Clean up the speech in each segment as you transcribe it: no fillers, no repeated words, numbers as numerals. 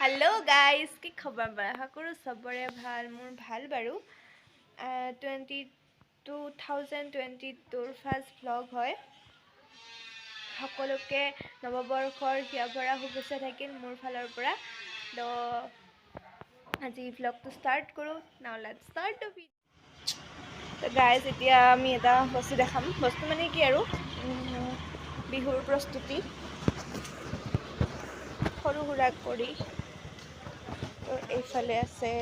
Hello guys की खबर आशा करूँ सबरे ভাল मोर ভাল बारू 2022 फार्स्ट ब्लग है सकलोके नवबर्षर हियाभरा शुभेच्छा থাকিল मोर फालर পৰা तो আজি ब्लग तो स्टार्ट करूँ now let's start the video. तो गाइस এতিয়া আমি এটা বস্তু দেখাম বস্তু মানে কি আৰু বিহুৰ প্ৰস্তুতি সৰু সুৰা কৰি তো এইফালে আছে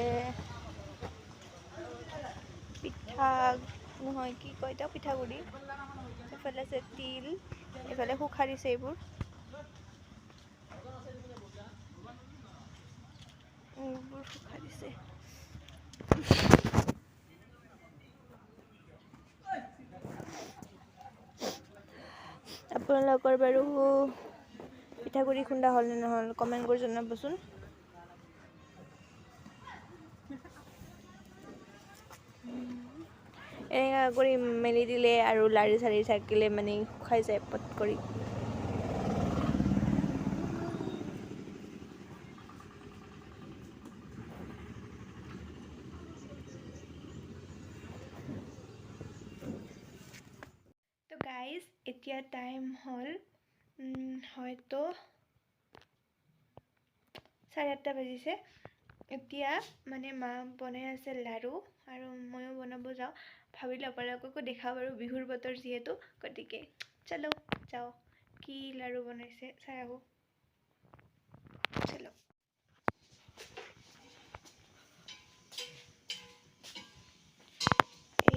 পিঠা নহয় কি কয় এটা পিঠাগুড়ি এইফালে আছে তিল এইফালে শুখাৰিছে এইবোৰ শুখাৰিছে আপোনালোকৰ বাৰু পিঠাগুড়ি খুন্দা হ'ল নে নহ'ল কমেণ্ট কৰি জনাবচোন। এনেকা কৰি মেলি দিলে আৰু লাৰি চাৰি থাকিলে মানে শুকাই যায় পট কৰি। তো গাইজ এতিয়া টাইম হ'ল হয়তো 8:30 বাজিছে। এতিয়া মানে মা বনাই আছে লাড়ু আৰু ময়ো বনাব যাওঁ ভাবিলে আপোনালোককো দেখাওঁ বাৰু বিহুৰ বতৰ যিহেতু গতিকে চলো যাওঁ কি লাড়ু বনাইছে চাই আহোঁ চলো।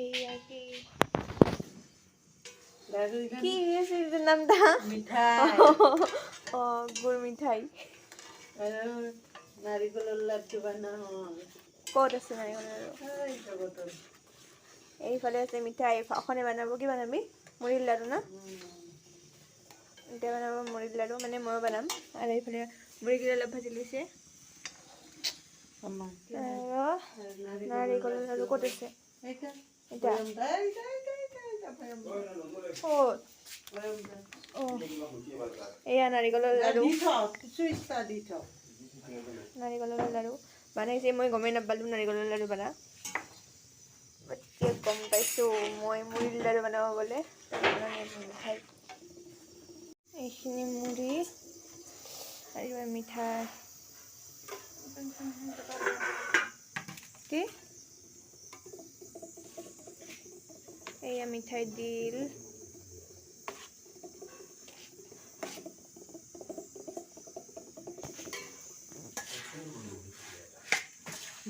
এইয়া কি আছে এটার নামটা মিঠাই গুড় মিঠাই আৰু নাৰিকলৰ লাড্ডু বানাও ক'ত আছে নাৰিকলৰ লাড্ডু এইফালে আছে মিঠাই অখনে বনাব কি বনাবি মুড়িৰ লাডু না এতিয়া বনাব মুড়িৰ লাডু মানে ময়ো বনাম আৰু এইফালে মুড়িকেইটা অলপ ভাজি লৈছে নাৰিকলৰ লাডু ক'ত আছে এটা এয়া নাৰিকলৰ লাডু নাৰিকলৰ লাডু বনাইছে মই গমেই নাপালোঁ নাৰিকলৰ লাডু বনা এতিয়া গম পাইছোঁ মই মুড়িৰ লাডু বনাব গ'লে মিঠাই এইখিনি মুড়ি আৰু মিঠাই কি এয়া মিঠাই দিল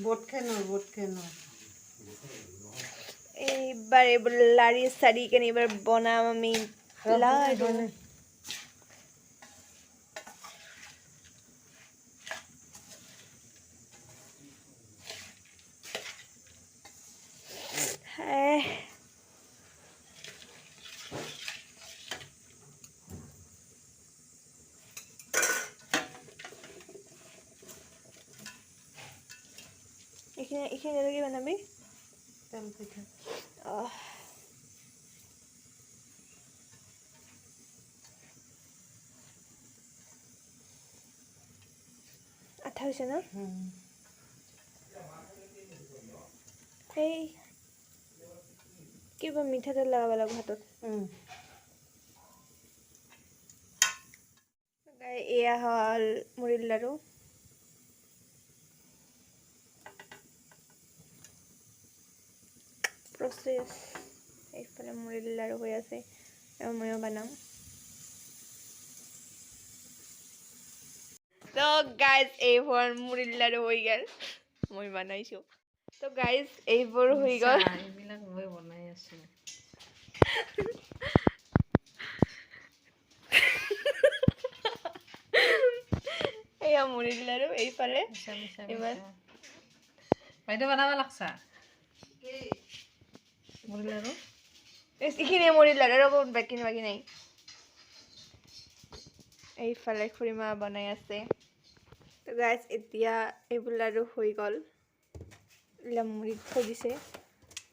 बोट खेनो এইবাৰ এইবোৰ লাৰি চাৰি কেনে এইবাৰ বনাম আমি লাডু এইখিনি কি বনাবি তেল পিঠা আঠা হৈছে ন এই কিবা মিঠাতেল লগাব লাগিব হাতত এয়া হ'ল মুড়িৰ লাড়ু প্ৰচেছ এইফালে মুড়িৰ লাড়ু হৈ আছে আৰু ময়ো বনাম তো গাইজ এইবোৰ মুড়িৰ লাড়ু হৈ গ'ল মই বনাইছোঁ তো গাইজ এইবোৰ হৈ গ'ল এইবিলাক মই বনাই আছোঁ এয়া মুড়িৰ লাড়ু এইফালে এবাৰ বাইদেউ বনাব লাগছা মুড়ি লাড়ু এইখিনি মুড়িৰ লাড়ু আৰু বাকী নাই এইফালে খুৰীমা বনাই আছে তো গাইজ এতিয়া এইবোৰ লাড়ু হৈ গ'ল এইবিলাক মুড়িত থৈ দিছে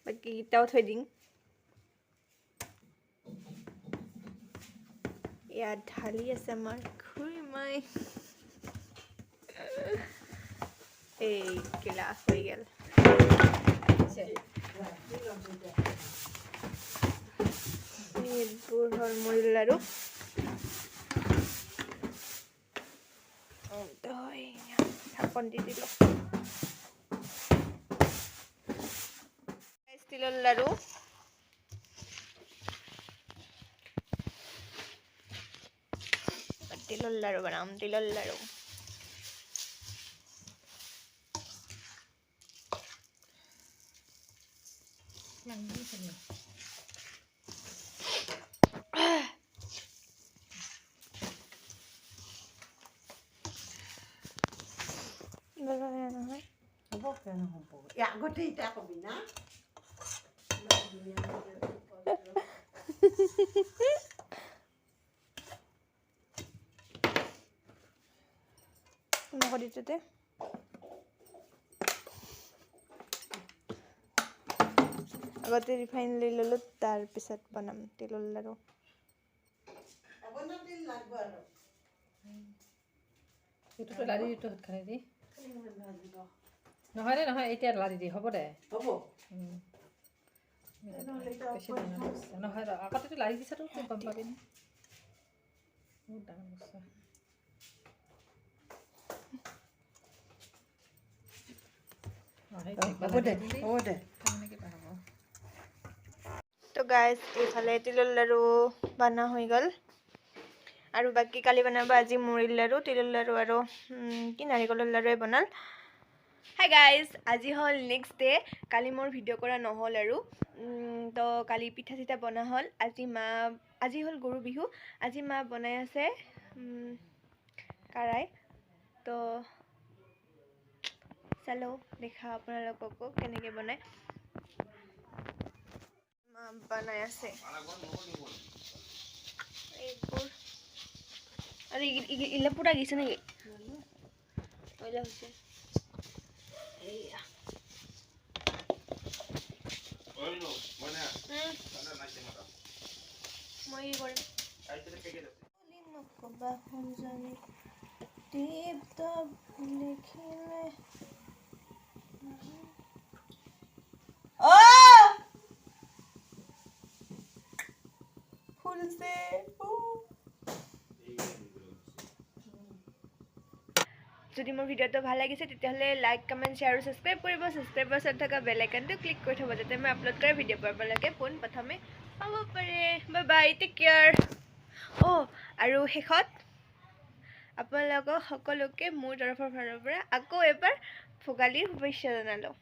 বাকী কেইটাও থৈ দিম ইয়াত ঢালি আছে আমাৰ খুৰীমাই এই গিলাস হৈ গেল এইবোৰ হ'ল মুড়িৰ লাৰু ঢাকন দি দিলোঁ তিলৰ লাৰু তিলৰ লাৰু বনাম তিলৰ লাৰু নহয় হ'ব কেন হ'ব আগতে ইটা কবি না নকৰিটোতে আগতে ৰিফাইন লৈ ল'লোঁ তাৰপিছত বনাম তিলৰ লাৰু এইটোতো লাৰি দিটো খাই দি নহয় দে নহয় এতিয়া লাৰি দি হ'ব দে হ'ব নহয় আগতেতো লাৰি দিছাতো গম পাবি নে বহুত ডাঙৰ বস্তু তো গাইজ এইফালে তিলৰ লাৰু বনা হৈ গ'ল আৰু বাকী কালি বনাব আজি মুড়িৰ লাৰু তিলৰ লাৰু আৰু কি নাৰিকলৰ লাৰুৱে বনাল হাই গাইজ আজি হ'ল নেক্সট ডে কালি মোৰ ভিডিঅ' কৰা নহ'ল আৰু তো কালি পিঠা চিঠা বনা হ'ল আজি হ'ল গৰু বিহু আজি মা বনাই আছে কাৰাই তো চালো দেখা আপোনালোককো কেনেকৈ বনায় মা বনাই আছে এইবোৰ আৰু ইলা পুৰা গেছে নেকি ওইলা হৈছে এইয়া মই কি কৰিম নকবা শুনজনী দীপ্ত দেখিলে ফুলছে যদি মোৰ ভিডিঅ'টো ভাল লাগিছে তেতিয়াহ'লে লাইক কমেণ্ট শ্বেয়াৰ আৰু ছাবস্ক্ৰাইব কৰিব ছাবস্ক্ৰাইবৰ ওচৰত থকা বেল আইকনটো ক্লিক কৰি থ'ব যাতে মই আপলোড কৰা ভিডিঅ' পাবলৈকে পোনপ্ৰথমে পাব পাৰে বাই বাই টেক কেয়াৰ আৰু শেষত আপোনালোকক সকলোকে মোৰ তৰফৰ ফালৰ পৰা আকৌ এবাৰ ভোগালীৰ শুভেচ্ছা জনালোঁ